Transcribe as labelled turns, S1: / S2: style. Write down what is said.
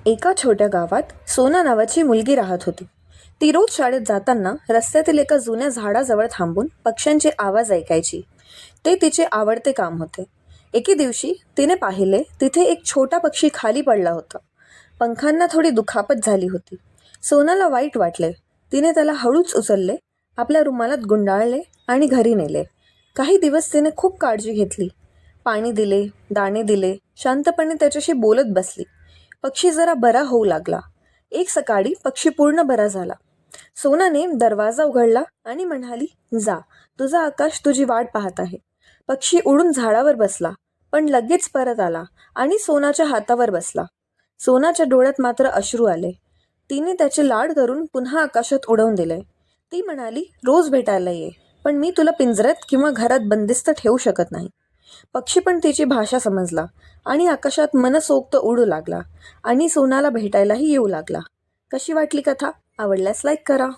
S1: एका छोट्या गावात सोना नावाची मुलगी राहत होती. ती रोज शाळेत जाताना रस्त्यातील एका जुन्या झाडाजवळ थांबून पक्ष्यांचे आवाज ऐकायची. ते तिचे आवडते काम होते. एके दिवशी तिने पाहिले तिथे एक छोटा पक्षी खाली पडला होता. पंखांना थोडी दुखापत झाली होती. सोनाला वाईट वाटले. तिने त्याला हळूच उचलले, आपल्या रुमालात गुंडाळले आणि घरी नेले. काही दिवस तिने खूप काळजी घेतली. पाणी दिले, दाणे दिले, शांतपणे त्याच्याशी बोलत बसली. पक्षी जरा बरा होऊ लागला. एक सकाळी पक्षी पूर्ण बरा झाला. सोनाने दरवाजा उघडला आणि म्हणाली, जा, तुझा आकाश तुझी वाट पाहत आहे. पक्षी उडून झाडावर बसला, पण लगेच परत आला आणि सोनाच्या हातावर बसला. सोनाच्या डोळ्यात मात्र अश्रू आले. तिने त्याचे लाड करून पुन्हा आकाशात उडवून दिले. ती म्हणाली, रोज भेटायला ये, पण मी तुला पिंजऱ्यात किंवा घरात बंदिस्त ठेवू शकत नाही. पक्षी पण तिची भाषा समजला आणि आकाशात मनसोक्त उडू लागला आणि सोनाला भेटायलाही येऊ लागला. कशी वाटली कथा? आवडल्यास लाईक करा.